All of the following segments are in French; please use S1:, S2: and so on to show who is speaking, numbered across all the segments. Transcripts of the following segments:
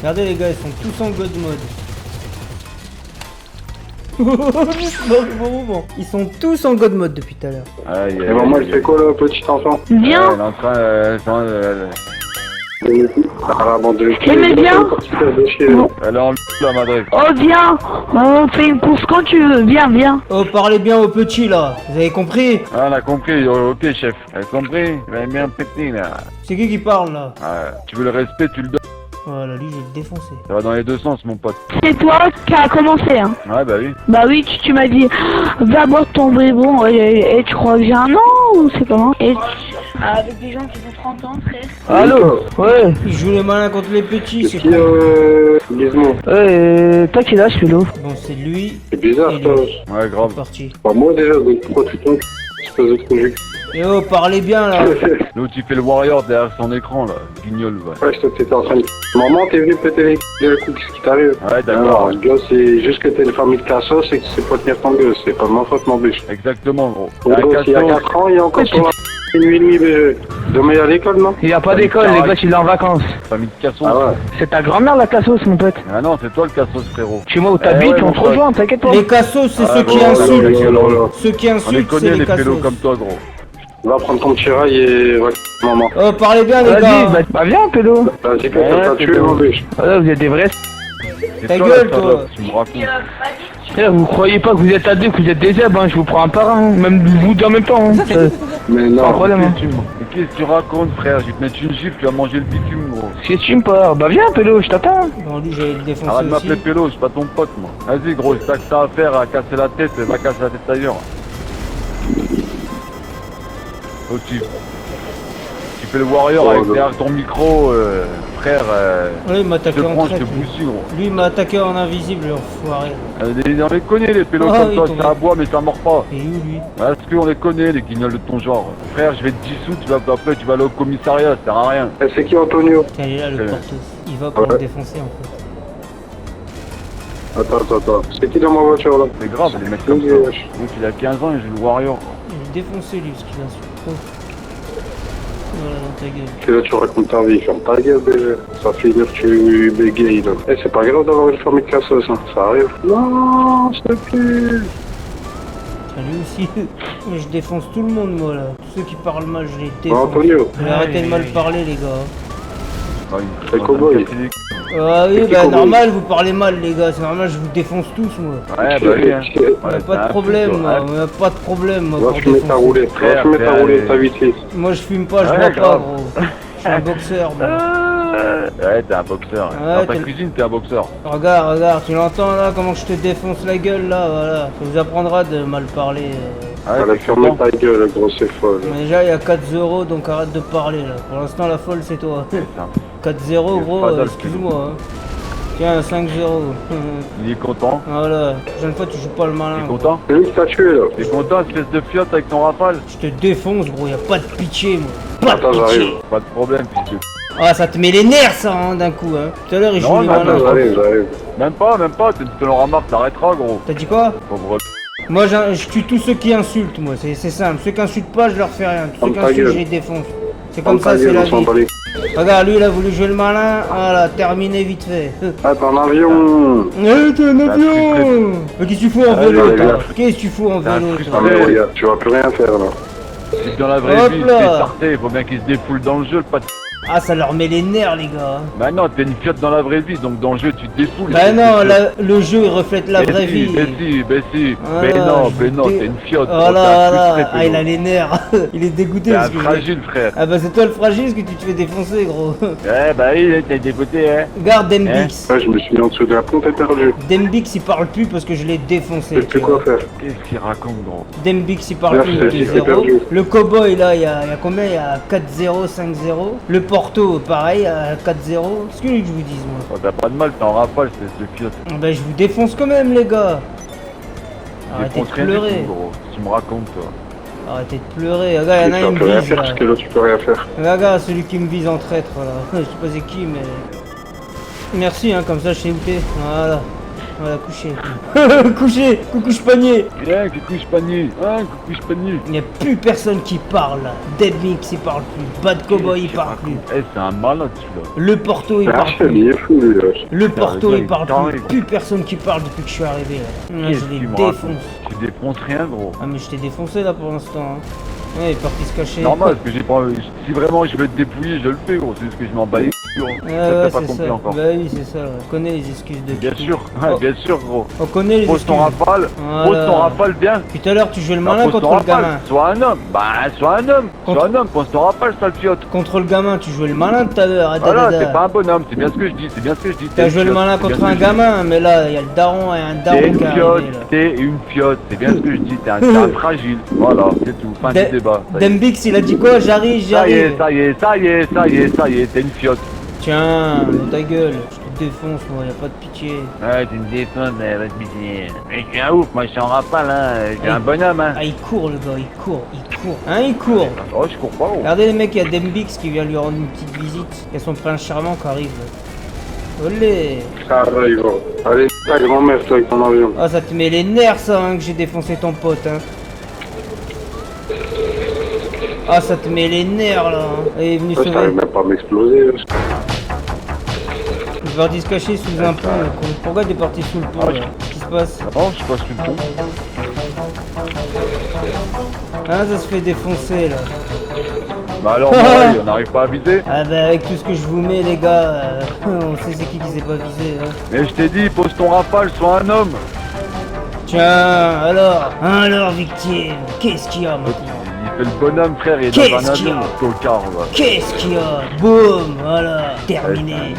S1: Regardez les gars, ils sont tous en god mode. Bon. Ils sont tous en god mode depuis tout à l'heure.
S2: Et maman, elle fait quoi là, petit enfant?
S3: Viens.
S4: Elle est en train
S3: J'aimais bien.
S4: elle est en la Madrid.
S3: Oh, viens. On fait une course quand tu veux. Viens.
S1: Oh, parlez bien aux petits là, vous avez compris?
S4: Ah, on a compris, ok chef. Elle a compris? Il va bien petit là.
S1: C'est qui parle là?
S4: Tu veux le respect, tu le donnes.
S1: Voilà, lui je vais le défoncer.
S4: Ça va dans les deux sens mon pote.
S3: C'est toi qui a commencé, hein.
S4: Ouais bah oui.
S3: Bah oui, tu m'as dit, va boire ton bonbon, et tu crois que j'ai un an, ou c'est comment? Avec des gens qui ont 30 ans, frère.
S5: Allô? Ouais.
S1: Il joue les malins contre les petits, c'est
S2: Qui
S1: quoi?
S2: Gizmo.
S5: Toi qui lâche, Pélo.
S1: Bon, c'est lui.
S2: C'est bizarre
S1: Et
S2: ça.
S1: lui.
S4: Ouais grave.
S1: Parti.
S2: Pas moi déjà, donc pourquoi tu tombes? Espèce de trou du
S1: Et oh, parlez bien là.
S4: L'autre il fait le warrior derrière son écran là. Guignol va.
S2: Ouais, je t'étais en train de... Maman, t'es venu péter les couilles de coup, qu'est-ce qui t'arrive?
S4: Ouais d'accord.
S2: Alors, le gars, c'est juste que t'es une famille de cassos et que tu sais pas tenir ton gueule, c'est pas de ma faute non plus.
S4: Exactement gros.
S2: Mon gosse, il y a 4 ans, il est encore sur la... Une nuit et demie, bébé. Demain, il y a l'école, non?
S5: Il y a pas d'école, les gars, il est en vacances.
S4: Famille de cassos.
S2: Ah ouais.
S5: C'est ta grand-mère la cassos, mon pote.
S4: Ah non, c'est toi le cassos frérot.
S5: Chez moi où t'habites,
S4: ouais,
S5: on
S4: mon
S5: te
S4: pote.
S5: rejoint, t'inquiète pas.
S1: Les cassos, c'est ceux qui
S4: bon,
S1: insultent.
S4: ouais.
S1: Ceux qui
S4: On les
S1: insultent, c'est
S4: connaît
S1: les
S4: les pélos
S1: cassos.
S4: comme toi gros.
S2: Va prendre ton petit rail et... Ouais, maman.
S1: Oh, parlez bien les
S5: Vas-y,
S1: gars.
S5: bah viens, Pélo.
S2: Vas-y, que
S4: Ouais,
S2: t'as pas
S4: c'est
S2: tué,
S4: bon.
S2: mon biche.
S5: Voilà, vous êtes des vrais.
S4: C'est
S1: Ta
S4: toi,
S1: gueule,
S4: la
S1: toi.
S4: salope, tu me racontes.
S5: Frère, vous croyez pas que vous êtes à deux, que vous êtes des zèbres, hein. Je vous prends un par un, hein. Même vous deux en même temps, hein.
S2: Mais
S5: Pas de
S2: non.
S5: problème, hein.
S4: Qu'est-ce que tu racontes frère? Je vais te mettre une gifle, tu vas manger le bitume gros.
S5: Si tu me pars, bah viens, Pélo, je t'attends.
S1: Bon, lui, j'allais le défoncer
S4: Arrête de
S1: aussi.
S4: m'appeler Pélo, je suis pas ton pote moi. Vas-y gros, si t'as que ça à faire à casser la tête, va casser la tête ailleurs. Oh, tu fais le warrior avec derrière ton micro, frère.
S1: Ouais, il m'a
S4: Je te
S1: attaqué en
S4: prends, je te
S1: traite.
S4: bousille gros.
S1: Lui, il m'a attaqué en invisible, l'enfoiré.
S4: On les connaît les pélos
S1: Ah,
S4: comme
S1: oui,
S4: toi,
S1: ton
S4: ça aboie mais ça mord pas.
S1: Et où lui?
S4: Parce qu'on les connaît les guignols de ton genre. Frère, je vais te dissoudre, après tu vas aller au commissariat, ça sert à rien.
S2: Eh, c'est qui Antonio?
S1: Tiens, il est là, le
S4: Ouais.
S1: portos. Il va pour
S2: Ouais.
S1: me défoncer en fait.
S2: Attends. C'est qui dans ma voiture là?
S4: C'est grave les mecs comme ça. Donc il a 15 ans et je joue le warrior.
S1: Il est défoncé lui, parce qu'il insulte trop. Voilà, dans ta gueule.
S2: Et là, tu racontes ta vie, ferme ta gueule, bébé. Ça fait dire que tu bégayes, là. Eh, c'est pas grave d'avoir une famille de cassos, hein. Ça arrive. Non, s'il te plaît.
S1: Tiens, lui aussi. Mais je défonce tout le monde, moi, là. Tous ceux qui parlent mal, je les défonce.
S2: Antonio.
S1: Mais arrêtez de mal parler, les gars.
S4: Ah,
S2: Les cowboys.
S1: Ah oui,
S2: C'est qui,
S1: bah
S2: cowboy?
S1: normal, vous parlez mal, les gars. C'est normal, je vous défonce tous, moi.
S4: Ouais, bah oui, hein.
S1: On a pas de problème, moi. On a pas de problème, moi.
S2: Va
S1: pour
S2: fumer ta
S1: défoncer.
S2: roulette. Va
S4: Frère,
S2: fumer ta
S4: frère,
S2: roulette, ta vitesse.
S1: Moi, je fume pas, je
S4: Ouais,
S1: bois pas,
S4: grave.
S1: gros. Je suis un boxeur, moi.
S4: Ouais, t'es un boxeur.
S1: Ouais,
S4: Dans ta
S1: t'es-
S4: cuisine, t'es un boxeur.
S1: Regarde, tu l'entends là, comment je te défonce la gueule là, voilà. Ça vous apprendra de mal parler.
S4: Ouais,
S2: Allez,
S4: t'es
S2: ferme
S4: content.
S2: ta gueule, gros, c'est folle.
S1: Mais déjà, il y a 4-0, donc arrête de parler là. Pour l'instant, la folle, c'est toi. 4-0,
S4: Il est
S1: gros,
S4: pas dalle,
S1: excuse-moi. Hein. Tiens, 5-0.
S4: Il est content.
S1: Voilà, la prochaine fois, tu joues pas le malin.
S4: Il est
S1: gros.
S4: content.
S2: C'est lui qui t'a tué, là.
S4: Il est content, espèce de fiotte avec ton rafale.
S1: Je te défonce, gros, y a pas de pitié, moi. Pas
S2: Attends,
S1: de
S2: j'arrive.
S1: pitié.
S4: Pas de problème, fils de...
S1: Ah, ça te met les nerfs, ça, hein, d'un coup, hein. Tout à l'heure, il
S4: Non,
S1: joue les
S4: mais
S1: malins.
S2: Attends, j'arrive.
S4: Même pas, tu te l'auras marre, t'arrêteras gros.
S1: T'as dit quoi?
S4: Pauvre...
S1: Moi, je tue tous ceux qui insultent, moi. C'est simple. Ceux qui insultent pas, je leur fais rien. Tous ceux
S2: Ferme
S1: qui
S2: ta
S1: insultent,
S2: gueule.
S1: je les défonce. C'est comme
S2: Ferme ta
S1: ça, c'est
S2: gueule,
S1: la
S2: on s'en
S1: vie.
S2: bat les...
S1: Regarde, lui, il a voulu jouer le malin. Voilà, terminé vite fait.
S2: Ah, t'es en avion.
S1: T'es un avion. Mais qu'est-ce que tu fous en
S4: Ah,
S1: vélo,
S2: allez,
S1: toi?
S2: viens.
S1: Qu'est-ce que tu fous en
S4: T'es un
S1: vélo,
S4: frustré.
S1: toi?
S2: Ah, mais regarde, tu vas plus rien faire, là.
S4: Si dans la vraie
S1: Hop
S4: vie,
S1: là.
S4: t'es sarté, il faut bien qu'il se défoule dans le jeu, pas de...
S1: Ah, ça leur met les nerfs, les gars.
S4: Bah non, t'es une fiotte dans la vraie vie, donc dans le jeu, tu te défoules.
S1: Bah non, le jeu, il reflète la vraie vie.
S4: Mais si,
S1: Voilà,
S4: mais non,
S1: je
S4: t'es une fiotte.
S1: Voilà,
S4: gros, t'es un
S1: voilà.
S4: frustré,
S1: Ah, il
S4: pélo.
S1: a les nerfs. Il est dégoûté.
S4: T'es
S1: parce
S4: un
S1: que
S4: fragile, frère.
S1: Ah bah c'est toi le fragile parce que tu te fais défoncer, gros.
S4: Ouais, bah oui, t'es dégoûté, hein.
S1: Regarde Dembix.
S2: Ouais, je me suis mis en dessous de la pompe et perdu.
S1: Dembix, il parle plus parce que je l'ai défoncé.
S2: Je sais plus
S1: tu vois.
S2: quoi faire.
S4: Qu'est-ce qu'il raconte, gros?
S1: Dembix, il parle
S2: Là,
S1: plus,
S2: c'est-
S1: il est
S2: c'est
S1: 0.
S2: perdu.
S1: Le cowboy, là, il y a combien? Il y a 4-0, 5-0. Le Porto, pareil, à 4-0. Qu'est-ce que je vous dise, moi?
S4: Oh, t'as pas de mal, t'es en rafale, c'est de fiotte.
S1: Ah bah, je vous défonce quand même, les gars. Arrêtez de
S4: Défonce rien du
S1: pleurer.
S4: tout, gros. Tu me racontes, toi.
S1: Arrêtez de pleurer. Regarde, il y en a
S2: Tu
S1: un
S2: vas
S1: qui
S2: plus
S1: me
S2: rien
S1: vise,
S2: faire
S1: là.
S2: parce que là, tu peux rien faire.
S1: Regarde, celui qui me vise en traître, là. Je sais pas c'est qui, mais... Merci, hein, comme ça, je sais où t'es. Voilà. Voilà, couché. Couché. Coucouche panier.
S4: Viens, coucouche panier. Hein, coucouche panier.
S1: Il n'y a plus personne qui parle là. Deadmix il parle plus. Bad Cowboy il parle plus.
S4: Eh, c'est un malade celui-là.
S1: Le Porto il parle
S2: Il
S1: plus.
S2: est fou, lui, là.
S1: Le Porto
S4: le gars,
S1: il
S4: il
S1: parle
S4: taré,
S1: plus.
S4: quoi.
S1: Plus personne qui parle depuis que je suis arrivé là. Là,
S4: Qu'est-ce
S1: je
S4: que
S1: les
S4: tu me racontes?
S1: défonce.
S4: Tu défonces rien, gros.
S1: Ah mais je t'ai défoncé là pour l'instant. Hein. Ouais, il est parti se cacher.
S4: Normal, parce que j'ai pas. Si vraiment je veux te dépouiller, je le fais, gros. C'est juste que je m'en bats les couilles, gros.
S1: Ouais,
S4: Ça,
S1: ouais,
S4: t'as pas
S1: c'est
S4: compris
S1: ça.
S4: encore.
S1: Bah oui, c'est ça. On connaît les excuses de
S4: Bien
S1: Kiki.
S4: sûr, ouais,
S1: Oh,
S4: bien sûr, gros.
S1: on connaît les
S4: Pose
S1: excuses.
S4: ton rafale,
S1: Voilà.
S4: pose ton rafale bien.
S1: Puis tout à l'heure, tu jouais le
S4: Bah,
S1: malin
S4: pose ton
S1: contre le
S4: rafale.
S1: gamin.
S4: Sois un homme, bah sois un homme,
S1: Contre-
S4: sois un homme, pose ton rafale, sale fiotte.
S1: Contre le gamin, tu jouais le malin tout à l'heure.
S4: Voilà, t'es pas un bonhomme, c'est bien ce que je dis, c'est bien ce que je dis.
S1: T'as
S4: T'es
S1: joué
S4: une
S1: le
S4: fiotte,
S1: malin
S4: c'est bien
S1: contre
S4: ce que
S1: un
S4: je dis.
S1: gamin, mais là, il y a le daron et un
S4: T'es
S1: daron
S4: une
S1: qui est
S4: fiotte,
S1: arrivé là.
S4: t'es une fiotte, c'est bien ce que je dis, t'es un fragile. Voilà, c'est tout, fin du débat. Ça y est.
S1: Dembix, il a dit quoi? J'arrive,
S4: Ça y est,
S1: j'arrive.
S4: ça y est, ça y est, ça y est, ça y est, t'es une fiotte.
S1: Tiens, dans ta gueule, je te défonce, moi, y a pas de pitié.
S4: Ouais, tu me défonces, va te pitié. Mais je suis un ouf, moi je suis en rafale, hein, je suis un bonhomme, hein.
S1: Ah, il court, le gars, il court. Hein, il court.
S4: Oh, je cours pas, gros.
S1: Regardez les mecs, il y a Dembix qui vient lui rendre une petite visite. Il y a son prince charmant qui arrive. Olé.
S2: Ça arrive, gros. Allez, ta grand-mère, toi, avec ton avion.
S1: Ah, ça te met les nerfs, ça, hein, que j'ai défoncé ton pote, hein. Ah, ça te met les nerfs, là. Hein. Il est venu
S2: Ça
S1: sauver.
S2: t'arrive même pas à m'exploser, là.
S1: Il est parti se cacher sous un pont, le con. Pourquoi t'es parti sous le pont, là? Qu'est-ce qui se passe?
S4: Oh, je suis pas sur le pont.
S1: Ah, ça se fait défoncer, là.
S4: Bah alors, pareil, on n'arrive pas à viser.
S1: Ah bah avec tout ce que je vous mets les gars, on sait c'est qui s'est pas visé hein.
S4: Mais je t'ai dit, pose ton rafale, sois un homme.
S1: Tiens, alors victime, qu'est-ce qu'il y a maintenant?
S4: Il fait le bonhomme, frère, il est dans un
S1: Qu'est-ce qu'il y
S4: avion,
S1: a
S4: tocard, va.
S1: Qu'est-ce qu'il y a? Boum, voilà, terminé.
S4: Ouais,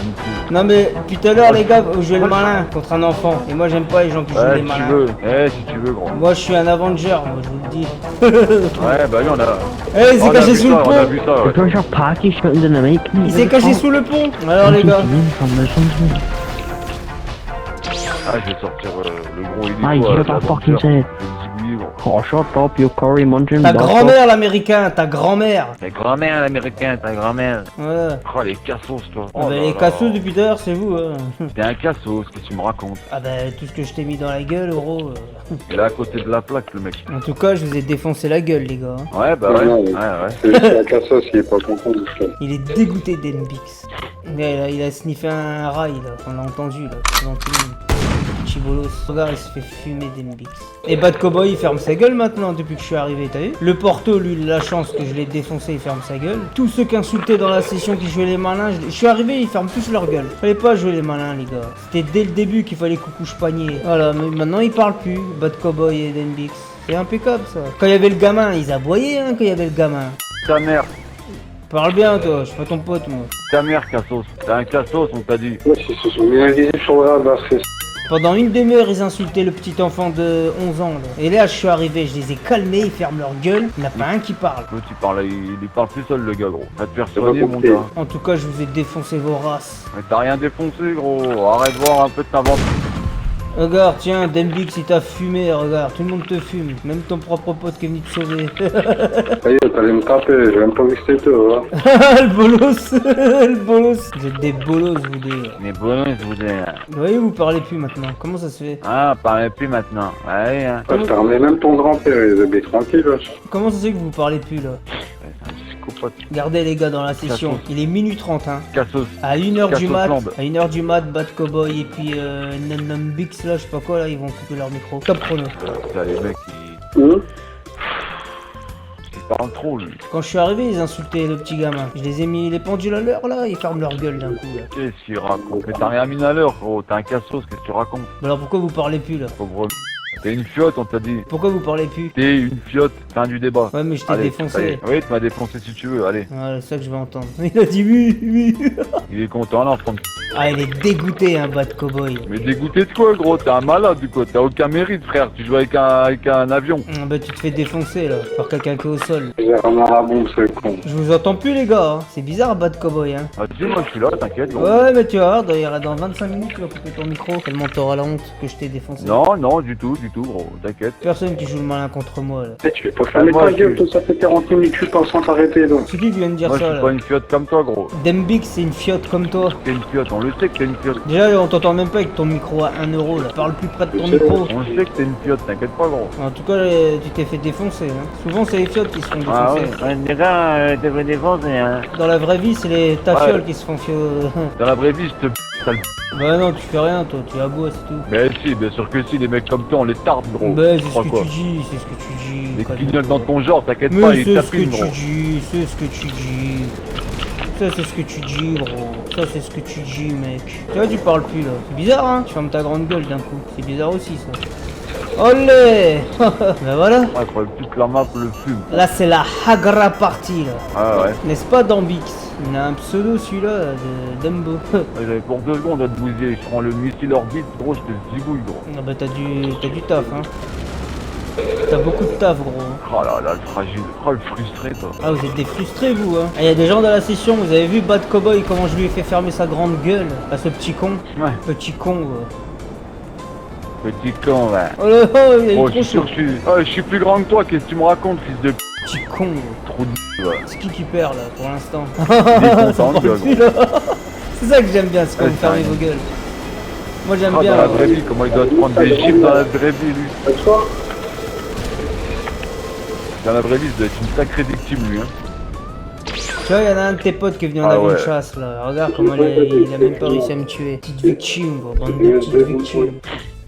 S1: Non mais, depuis tout à l'heure les gars, vous jouez le malin contre un enfant. Et moi j'aime pas les gens qui jouent
S4: Ouais,
S1: les
S4: si tu
S1: malins.
S4: veux, si tu veux, gros.
S1: Moi je suis un Avenger, moi je vous le dis.
S4: Ouais, bah oui, on a.
S1: Eh, il s'est
S4: on a
S1: caché
S4: vu
S1: sous le
S4: ça, on a
S1: pont.
S4: vu ça, ouais.
S6: Deutscher Party-Stunden Dynamik.
S1: Il s'est caché sous le pont. Alors les gars.
S4: Ah, je vais sortir le gros hélico.
S6: Ah, il
S4: là,
S6: va
S4: de
S6: pas
S4: la
S6: fucking
S4: voiture.
S6: say it.
S4: Je vais le zigouiller, gros.
S6: Oh, shut up, you curry munching
S1: Ta
S6: bastard.
S1: grand-mère l'américain, ta grand-mère.
S4: Ta grand-mère, l'américain, ta grand-mère.
S1: Voilà.
S4: Oh, les cassos, toi.
S1: Ah
S4: Oh
S1: bah
S4: là
S1: les
S4: là.
S1: cassos depuis tout à l'heure c'est vous hein.
S4: T'es un cassos, qu'est-ce que tu me racontes?
S1: Ah bah tout ce que je t'ai mis dans la gueule gros.
S4: Il est à côté de la plaque, le mec.
S1: En tout cas je vous ai défoncé la gueule les gars. Hein.
S4: Ouais, bah ouais,
S2: Non,
S4: ouais,
S2: non.
S4: ouais.
S2: C'est juste la cassos, il est pas content de ça.
S1: Il est dégoûté d'Enbix. Il a sniffé un rail là, on l'a entendu là, devant tout le monde. Chibolos. Regarde, il se fait fumer d'Enbix. Et Bad Cowboy il ferme sa gueule maintenant depuis que je suis arrivé, t'as vu? Le Porto lui il a la chance que je l'ai défoncé, il ferme sa gueule. Tous ceux qui insultaient dans la session qui jouaient les malins, je suis arrivé, ils ferment tous leur gueule. Fallait pas jouer les malins les gars. C'était dès le début qu'il fallait coucouche panier. Voilà, mais maintenant ils parlent plus, Bad Cowboy et Denbix. C'est impeccable ça. Quand il y avait le gamin, ils aboyaient hein quand il y avait le gamin.
S4: Ta mère,
S1: Parle bien toi, je suis pas ton pote moi.
S4: ta mère, cassos. T'es un cassos, on t'a dit.
S2: Ouais, ils se sont bien invisibles sur le radar, c'est
S1: Pendant une demi-heure, ils insultaient le petit enfant de 11 ans là. Et là, je suis arrivé, je les ai calmés, ils ferment leur gueule, il n'y en a pas un qui parle.
S4: L'autre, il parle plus seul, le gars, gros. Va te faire
S2: C'est pas
S4: soigner, mon
S2: compris.
S4: gars.
S1: En tout cas, je vous ai défoncé vos races.
S4: Mais t'as rien défoncé, gros. Arrête de voir un peu de t'inventer.
S1: Regarde, tiens, Denbix il t'a fumé, regarde, tout le monde te fume, même ton propre pote qui est venu te sauver.
S2: Ça y est, t'allais me taper, j'ai même pas vu que c'était toi, hein.
S1: Le bolos, le bolos. Vous êtes des bolos, vous deux.
S4: Mais bon, je vous dis.
S1: Vous voyez, vous parlez plus maintenant, comment ça se fait?
S4: Ah, parlez plus maintenant. Allez, hein.
S2: Ouais, je t'ai ramené même ton grand-père, il est bien tranquille, wesh.
S1: Comment ça se fait que vous parlez plus là?
S4: C'est un psychopathe.
S1: Regardez les gars dans la session,
S4: Cassos.
S1: il est minuit 30 hein.
S4: Cassos.
S1: À 1h du
S4: Cassos
S1: mat,
S4: Lambe.
S1: à 1h du mat, Bad Cowboy et puis Bix là, je sais pas quoi là, ils vont couper leur micro. Top chrono.
S4: T'as les mecs qui parlent trop, lui.
S1: Quand je suis arrivé, ils insultaient le petit gamin. Je les ai mis les pendules à l'heure là, ils ferment leur gueule d'un coup là.
S4: Qu'est-ce qu'il raconte? Mais t'as rien mis à l'heure, gros. T'es un cassos, qu'est-ce que tu racontes?
S1: Mais alors pourquoi vous parlez plus là?
S4: Pauvre. T'es une fiotte, on t'a dit.
S1: Pourquoi vous parlez plus?
S4: T'es une fiotte, fin du débat.
S1: Ouais mais je t'ai
S4: Allez, ça y
S1: défoncé.
S4: est. Oui, tu m'as défoncé si tu veux, allez.
S1: Voilà, c'est ça que je vais entendre. Il a dit oui, oui.
S4: Il est content, là, prendre.
S1: Ah, il est dégoûté, hein, Bad Cowboy.
S4: Mais dégoûté de quoi, gros? T'es un malade, du coup. T'as aucun mérite, frère. Tu joues avec un avion.
S1: Ah, bah, tu te fais défoncer, là, par quelqu'un qui est au sol.
S2: J'ai ramené la bombe, c'est con.
S1: Je vous entends plus, les gars, hein. C'est bizarre, Bad Cowboy, hein.
S4: Ah, dis, moi, je suis là, t'inquiète, gros.
S1: Ouais, mais tu vas voir, d'ailleurs, dans 25 minutes, tu vas couper ton micro. Tellement t'auras la honte que je t'ai défoncé.
S4: Non, non, du tout, gros. T'inquiète.
S1: Personne qui joue le malin contre moi, là.
S2: Eh, tu fais pas fermer
S4: moi,
S2: ta
S4: je
S2: gueule,
S4: suis-
S2: tout ça fait 40 minutes, tu passes sans t'arrêter, là.
S1: C'est qui vient de dire
S4: Moi, je
S1: ça,
S4: suis
S1: là?
S4: pas une fiotte comme toi, gros.
S1: Dembix, c'est une fiotte comme toi.
S4: T'es une fiotte, on le sait que t'es une fiotte.
S1: Déjà, on t'entend même pas avec ton micro à 1 euro là. Parle plus près de ton micro.
S4: On sait que t'es une fiotte, t'inquiète pas gros.
S1: En tout cas, tu t'es fait défoncer. Hein. Souvent, c'est les fiottes qui se font défoncer.
S4: Ah ouais, les gars, t'es fait défoncer hein.
S1: Dans la vraie vie, c'est les tafioles qui se font
S4: Dans la vraie vie, je te sale.
S1: Bah non, tu fais rien, toi. Tu aboies, c'est tout.
S4: Mais si, bien sûr que si, les mecs comme toi, on les tarde gros.
S1: Bah, c'est ce
S4: Crois
S1: que
S4: quoi.
S1: tu dis, c'est ce que tu dis.
S4: Les
S1: Quand
S4: clignoles dans ton genre, t'inquiète
S1: Mais
S4: pas,
S1: c'est
S4: ils
S1: ce que
S4: tapinent
S1: tu
S4: gros.
S1: dis, c'est ce que tu dis. Ça c'est ce que tu dis gros, ça c'est ce que tu dis mec. Tu vois tu parles plus là, c'est bizarre hein, tu fermes ta grande gueule d'un coup, c'est bizarre aussi ça. Olé. Bah voilà,
S4: Ouais, faudrait que toute la map le fume.
S1: là c'est la Hagra party là.
S4: Ah ouais.
S1: N'est-ce pas Dambix? Il a un pseudo celui-là de Dumbo.
S4: J'avais pour 2 secondes à te bouger, je prends le missile orbite, gros, je te zigouille gros.
S1: Ah bah t'as du taf hein. T'as beaucoup de taf gros.
S4: Oh là là, le fragile, oh le frustré toi.
S1: Ah vous êtes des frustrés vous hein. Il y a des gens dans la session, vous avez vu Bad Cowboy comment je lui ai fait fermer sa grande gueule à ce petit con.
S4: Ouais,
S1: Petit con
S4: petit con là.
S1: Oh là là, il est
S4: Oh,
S1: trop
S4: je suis sûr
S1: chaud.
S4: que je suis plus grand que toi, qu'est-ce que tu me racontes, fils de p***?
S1: Petit con
S4: Trop de ouais.
S1: C'est qui perd là pour l'instant?
S4: Il est content,
S1: Ça parle
S4: gueule,
S1: plus, là. C'est ça que j'aime bien, c'est quand
S4: Ouais,
S1: vous fermez
S4: c'est
S1: vos gueules. Moi j'aime
S4: Ah,
S1: bien.
S4: dans la vraie vie, comment il doit se prendre des chips dans la vraie vie, lui. Dans la vraie vie, il doit être une sacrée victime, lui. Hein.
S1: Tu vois, il y en a un de tes potes qui est venu en
S4: Ah
S1: avoir
S4: ouais.
S1: une chasse là. Regarde comment il a même pas réussi à me tuer. Petite victime, gros, bande de petites victimes.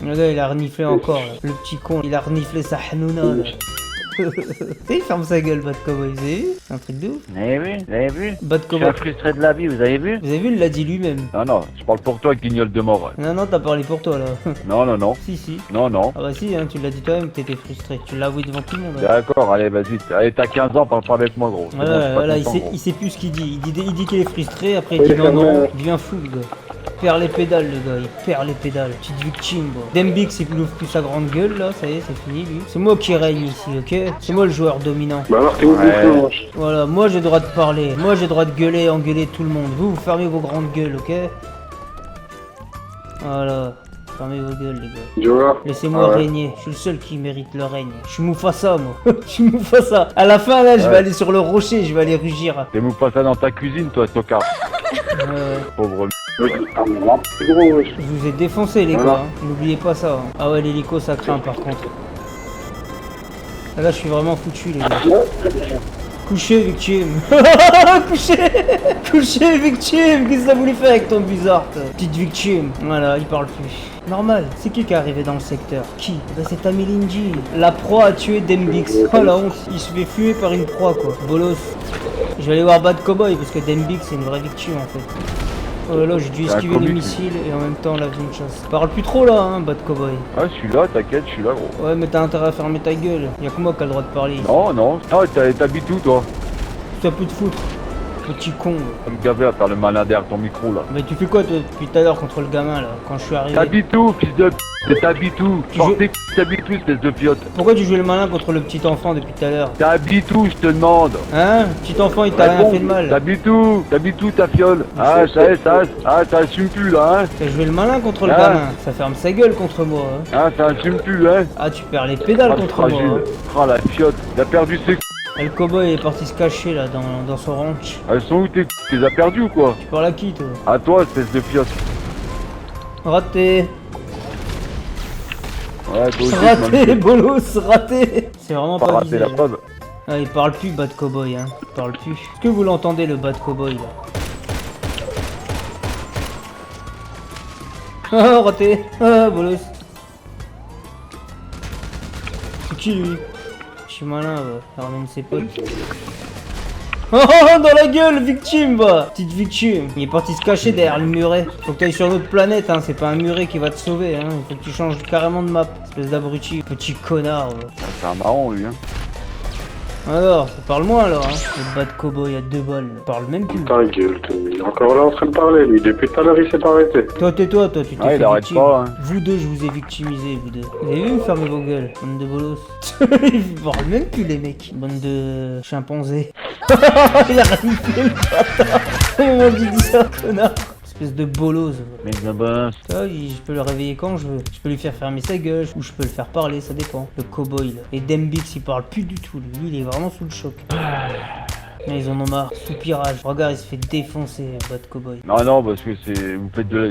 S1: Le gars il a reniflé encore là. Le petit con, il a reniflé sa hanouna là. Tu sais, il ferme sa gueule, Bad Cowboy, vous avez vu? C'est un truc de ouf.
S7: Vous avez vu? Vous avez vu?
S1: Bad
S7: Je suis
S1: Cowboy.
S7: un frustré de la vie, vous avez vu?
S1: Vous avez vu, il l'a dit lui-même.
S4: Non, non, je parle pour toi, guignol de mort.
S1: Non, non, t'as parlé pour toi là.
S4: Non, non, non.
S1: Si, si.
S4: Non, non.
S1: Ah bah si, hein, tu l'as dit toi-même que t'étais frustré. Tu l'as avoué devant tout le monde. hein.
S4: D'accord, allez, vas-y. Allez, t'as 15 ans, parle pas avec moi, gros. C'est bon, je suis
S1: Voilà,
S4: pas
S1: voilà,
S4: content, gros.
S1: il sait plus ce qu'il dit. Il dit qu'il est frustré, après il dit non, non, il devient fou le gars. Il perd les pédales le gars, il perd les pédales. Petite victime, bro. Dembix il ouvre plus sa grande gueule là, ça y est, c'est fini lui. C'est moi qui règne ici, ok? C'est moi le joueur dominant.
S2: Bah alors t'es où
S4: Ouais.
S1: Voilà, moi j'ai le droit de parler, moi j'ai le droit de gueuler, engueuler tout le monde. Vous, vous fermez vos grandes gueules, ok? Voilà, fermez vos gueules les gars.
S2: Tu vois?
S1: Laissez-moi
S2: Ouais.
S1: régner, je suis le seul qui mérite le règne. Je suis Mufasa moi, je suis Mufasa. À la fin là, je vais
S4: Ouais.
S1: aller sur le rocher, je vais aller rugir.
S4: T'es mou pas ça dans ta cuisine, toi, tocard. Pauvre.
S2: Ah mais là, c'est gros, wesh.
S1: Je vous ai défoncé les
S2: Voilà.
S1: gars, hein. N'oubliez pas ça. hein. Ah ouais, l'hélico ça craint par contre. Ah, là je suis vraiment foutu les gars. Couché victime. Couché. Couché victime. Qu'est-ce que ça voulait faire avec ton bizarre toi? Petite victime. Voilà, il parle plus. Normal, c'est qui est arrivé dans le secteur? Qui? Bah c'est Tamilinji. La proie a tué Dembix. Oh la honte, il se fait fumer par une proie quoi. Bolos. Je vais aller voir Bad Cowboy parce que Dembix c'est une vraie victime en fait. Oh là là, j'ai dû
S4: C'est un
S1: esquiver les
S4: comique,
S1: missiles et en même temps l'avion de chasse. Parle plus trop là, hein, Bad Cowboy.
S4: Ah, je suis là, t'inquiète, je suis là, gros.
S1: Ouais, mais t'as intérêt à fermer ta gueule. Y'a que moi qui a le droit de parler.
S4: Non, non. Ah, t'habites où, toi?
S1: Tu as plus de foutre. Petit con.
S4: Ça me gavait à faire le malin derrière ton micro, là.
S1: Mais tu fais quoi toi depuis tout à l'heure contre le gamin là, quand je suis arrivé?
S4: T'habites où, fils de p***? T'habites où?
S1: Tu
S4: Portez t'habites où, espèce de fiotte?
S1: Pourquoi tu jouais le malin contre le petit enfant depuis tout à l'heure?
S4: T'habites où, je te demande?
S1: Hein? Petit enfant il t'a rien
S4: Réponds.
S1: fait de mal.
S4: T'habites où? T'habites où, ta fiole? Ah, ça assume plus, là, hein?
S1: T'as joué le malin contre le
S4: Ah.
S1: gamin. Ça ferme sa gueule contre moi. Hein.
S4: Ah, ça assume plus, hein?
S1: Ah tu perds les pédales
S4: Ah, le
S1: contre moi.
S4: fragile.
S1: Hein.
S4: Ah, la fiotte. Il a perdu ses c***.
S1: Et le cowboy est parti se cacher là dans son ranch.
S4: Elles sont où tes c***? Tu les as perdues ou quoi?
S1: Tu parles à qui toi?
S4: À toi, espèce de fiotte.
S1: Raté.
S4: Ouais, toi aussi,
S1: Raté, bolos, raté. C'est vraiment
S4: pas
S1: pas
S4: raté
S1: visé.
S4: la preuve.
S1: Ah, il parle plus, Bad Cowboy, hein. Il parle plus. Est-ce que vous l'entendez, le Bad Cowboy, là? Ah, raté. Ah, bolos. C'est qui, lui? Je suis malin, va. Il ramène ses potes. Oh, dans la gueule, victime, va. Petite victime. Il est parti se cacher derrière le muret. Faut que tu ailles sur notre planète, hein. C'est pas un muret qui va te sauver, hein. Il faut que tu changes carrément de map. Espèce d'abruti. Petit connard, va.
S4: C'est un marron, lui, hein.
S1: Alors, ça parle moins alors, hein. Le Bad Cowboy à 2 balles, il parle même plus.
S2: Ta gueule, toi. Il est encore là en train de parler, lui. Depuis tout à l'heure, il s'est pas arrêté.
S1: Toi, tais-toi, toi, tu t'es
S4: Ah,
S1: fait
S4: il arrête
S1: victime.
S4: pas, hein.
S1: Vous deux, je vous ai victimisé, vous deux. Vous avez vu, fermez vos gueules, bande de bolos. Ils parlent même plus, les mecs. Bande de chimpanzés. Il a raflé le bâtard. Comment tu dis ça, connard? Espèce de bolos.
S7: Mec de boss.
S1: Ça, je peux le réveiller quand je veux. Je peux lui faire fermer sa gueule, ou je peux le faire parler, ça dépend. Le cowboy, là. Et Dembix, il parle plus du tout, lui, il est vraiment sous le choc. Mais ils en ont marre. Soupirage. Regarde, il se fait défoncer, Bad Cowboy.
S4: Non, parce que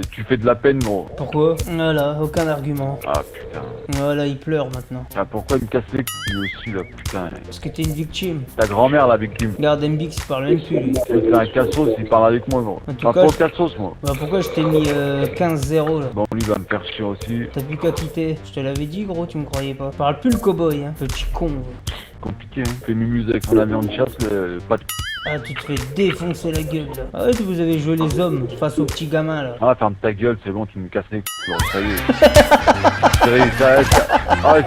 S4: tu fais de la peine, gros.
S1: Pourquoi? Voilà, aucun argument.
S4: Ah putain.
S1: Voilà, il pleure maintenant.
S4: Ah, pourquoi il me casse les couilles lui aussi, là, putain.
S1: Parce que t'es une victime.
S4: Ta grand-mère, la victime.
S1: Regarde, MBX, il parle même plus, lui.
S4: C'est un cassos, il parle avec moi, gros.
S1: En tout
S4: Pas
S1: cas,
S4: trop cassos, moi.
S1: Bah pourquoi je t'ai mis 15-0 là?
S4: Bon, lui va me faire chier aussi.
S1: T'as plus qu'à quitter. Je te l'avais dit, gros, tu me croyais pas. Parle plus le cowboy, hein. Petit con.
S4: Compliqué, hein. Fais mumuse avec son avion de chasse, pas de...
S1: Ah, tu te fais défoncer la gueule là. Ah ouais, vous avez joué les hommes face aux petits gamins là.
S4: Ah, ferme ta gueule, c'est bon, tu me casses les couilles, gros, ça y est.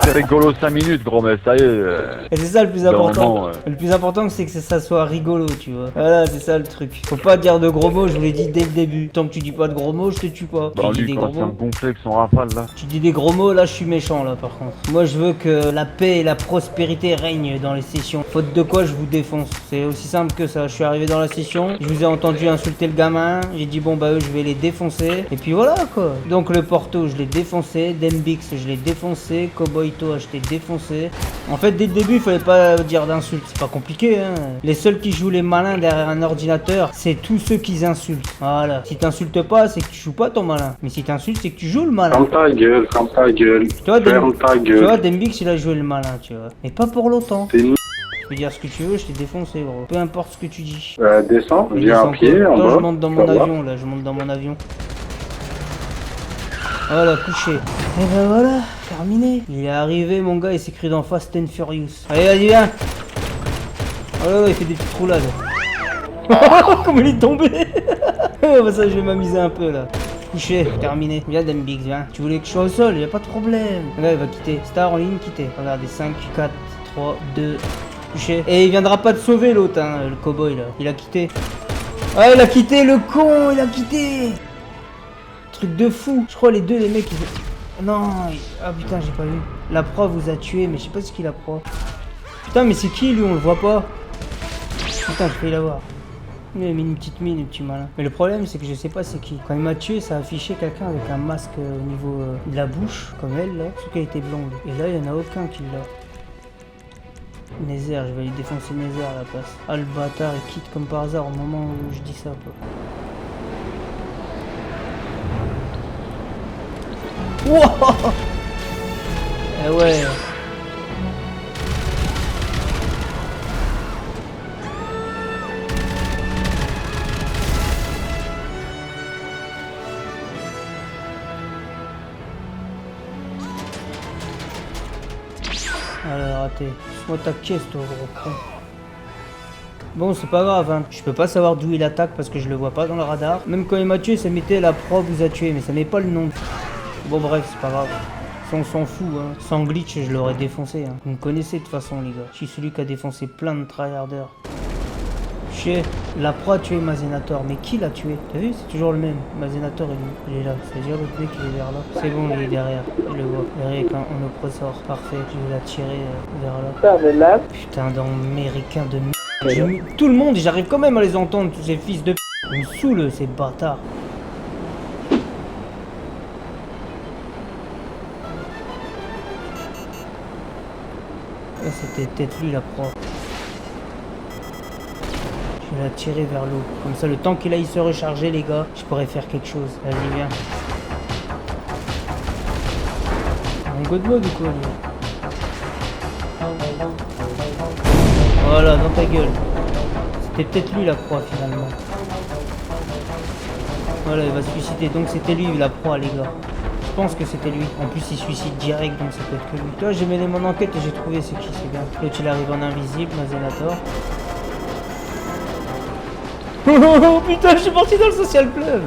S4: C'est rigolo 5 minutes, gros, mais ça y est.
S1: Et c'est ça le plus important. Le plus important, c'est que ça soit rigolo, tu vois. Voilà, c'est ça le truc. Faut pas dire de gros mots, je vous l'ai dit dès le début. Tant que tu dis pas de gros mots, je te tue pas.
S4: Bah,
S1: Tu dis
S4: lui,
S1: des
S4: quand
S1: gros
S4: c'est un
S1: mots.
S4: gonflé avec son rafale, là.
S1: Tu dis des gros mots, là je suis méchant là par contre. Moi je veux que la paix et la prospérité règnent dans les sessions. Faute de quoi je vous défonce. C'est aussi simple que ça. Je suis arrivé dans la session, je vous ai entendu insulter le gamin, j'ai dit bon bah eux je vais les défoncer. Et puis voilà quoi. Donc le Porto je l'ai défoncé, Dembix je l'ai défoncé, Cowboyto je t'ai défoncé. En fait dès le début il fallait pas dire d'insultes, c'est pas compliqué hein. Les seuls qui jouent les malins derrière un ordinateur, c'est tous ceux qui insultent. Voilà. Si t'insultes pas, c'est que tu joues pas ton malin. Mais si t'insultes, c'est que tu joues le malin.
S2: Ferme ta gueule, ferme ta gueule.
S1: Tu vois,
S2: Ferme ta
S1: Tu vois,
S2: gueule.
S1: Dembix il a joué le malin, tu vois. Mais pas pour longtemps.
S2: T'es une
S1: Tu peux dire ce que tu veux, je t'ai défoncé, gros. Peu importe ce que tu dis.
S2: descends,
S1: Mais
S2: viens à
S1: descends
S2: pied,
S1: quoi.
S2: en
S1: Attends,
S2: bas.
S1: je monte dans
S2: ça
S1: mon
S2: va.
S1: avion, là. Je monte dans mon avion. Voilà, couché. Et ben voilà, terminé. Il est arrivé, mon gars, il s'écrit dans Fast and Furious. Allez, vas-y, viens. Oh là là, il fait des petites roulades. Comment il est tombé. Oh, bah ça, je vais m'amuser un peu, là. Couché, terminé. Viens, Dembix, viens. Tu voulais que je sois au sol, y a pas de problème. Regarde, il va quitter. Star en ligne, quitter. Regardez, 5, 4, 3, 2... Couché. Et il viendra pas te sauver l'autre, hein, le cowboy là. Il a quitté. Ah, il a quitté, le con, il a quitté. Truc de fou. Je crois les deux, les mecs, ils... Non, ah putain, j'ai pas vu. La proie vous a tué, mais je sais pas ce qu'il a proie. Putain, mais c'est qui lui, on le voit pas. Putain, je peux l'avoir. Il a mis une petite mine, le petit malin. Mais le problème, c'est que je sais pas c'est qui. Quand il m'a tué, ça a affiché quelqu'un avec un masque au niveau de la bouche, comme elle là. Sauf qu'elle était blonde. Et là, il y en a aucun qui l'a. Nether, je vais aller défoncer Nether à la place. Ah le bâtard il quitte comme par hasard au moment où je dis ça quoi. Wow. Eh ouais. Alors raté. Moi ta caisse toi gros con. Bon c'est pas grave hein. Je peux pas savoir d'où il attaque parce que je le vois pas dans le radar. Même quand il m'a tué ça mettait la proie vous a tué mais ça met pas le nom. Bon bref c'est pas grave. Ça, on s'en fout hein. Sans glitch je l'aurais défoncé hein. Vous me connaissez de toute façon les gars. Je suis celui qui a défoncé plein de tryharders. Chez la proie a tué Mazenator, mais qui l'a tué? T'as vu, c'est toujours le même. Mazenator il est là, c'est-à-dire l'autre mec il est vers là. C'est bon, il est derrière, je le vois. Derrière avec un oppressor, parfait. Je vais la tirer vers là. Putain d'américain de merde. J'ai mis tout le monde et j'arrive quand même à les entendre, tous ces fils de p. Ils me saoulent ces bâtards. Là c'était peut-être lui la proie. Je vais la tirer vers l'eau. Comme ça, le temps qu'il aille se recharger, les gars, je pourrais faire quelque chose. Vas-y, viens. Un god mode ou quoi, lui? Voilà, dans ta gueule. C'était peut-être lui la proie, finalement. Voilà, il va se suicider. Donc, c'était lui la proie, les gars. Je pense que c'était lui. En plus, il suicide direct, donc ça peut être que lui. Toi, j'ai mené mon enquête et j'ai trouvé c'est qui, c'est bien. L'autre, il arrive en invisible, Mazenator. Oh putain, je suis parti dans le social club.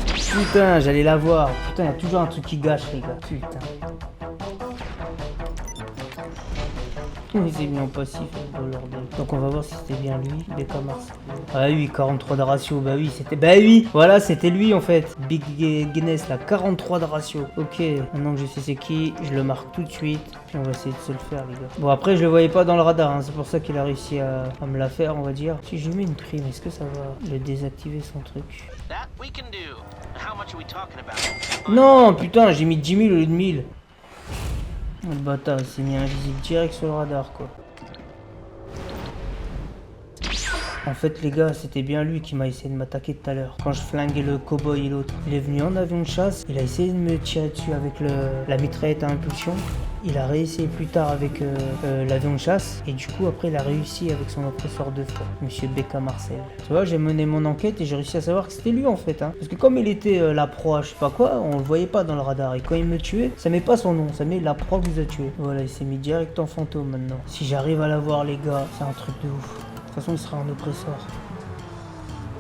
S1: Putain, j'allais la voir. Putain, il y a toujours un truc qui gâche, les gars. Putain. Il s'est mis en passif, le bordel. Donc on va voir si c'était bien lui, BK Mars. Ah oui, 43 de ratio, bah oui, c'était... Bah oui, voilà, c'était lui en fait. Big Guinness, là, 43 de ratio. Ok, maintenant que je sais c'est qui, je le marque tout de suite. Puis on va essayer de se le faire, les gars. Bon, après, je le voyais pas dans le radar, hein. C'est pour ça qu'il a réussi à me la faire, on va dire. Si je lui mets une prime, est-ce que ça va le désactiver son truc? Non, putain, j'ai mis 10 000 au lieu de 1000. Le bâtard, il s'est mis invisible direct sur le radar, quoi. En fait les gars, c'était bien lui qui m'a essayé de m'attaquer tout à l'heure. Quand je flinguais le cowboy et l'autre. Il est venu en avion de chasse, il a essayé de me tirer dessus avec la mitraillette à impulsion. Il a réessayé plus tard avec l'avion de chasse. Et du coup après il a réussi avec son oppresseur de feu, Monsieur Becca Marcel. Tu vois, j'ai mené mon enquête et j'ai réussi à savoir que c'était lui en fait. Hein. Parce que comme il était la proie, je sais pas quoi, on le voyait pas dans le radar. Et quand il me tuait, ça met pas son nom, ça met la proie que vous a tué. Voilà, il s'est mis direct en fantôme maintenant. Si j'arrive à l'avoir les gars, c'est un truc de ouf. De toute façon il sera un oppresseur.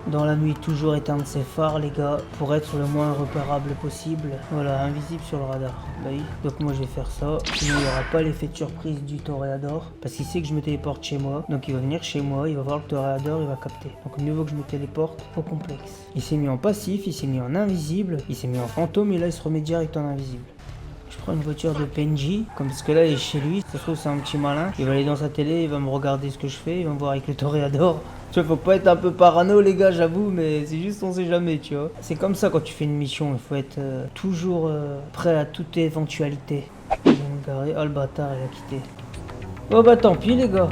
S1: Dans la nuit, toujours éteindre ses phares, les gars, pour être le moins repérable possible. Voilà, invisible sur le radar. Bah oui. Donc moi je vais faire ça. Sinon il n'y aura pas l'effet de surprise du toréador. Parce qu'il sait que je me téléporte chez moi. Donc il va venir chez moi, il va voir le toréador, il va capter. Donc mieux vaut que je me téléporte au complexe. Il s'est mis en passif, il s'est mis en invisible, il s'est mis en fantôme et là il se remet direct en invisible. Je prends une voiture de PNJ, comme parce que là il est chez lui, ça se trouve c'est un petit malin. Il va aller dans sa télé, il va me regarder ce que je fais, il va me voir avec le toréador. Tu vois, faut pas être un peu parano les gars, j'avoue, mais c'est juste on sait jamais, tu vois. C'est comme ça quand tu fais une mission, il faut être toujours prêt à toute éventualité. Ils vont me garer, oh le bâtard il a quitté. Oh bah tant pis les gars.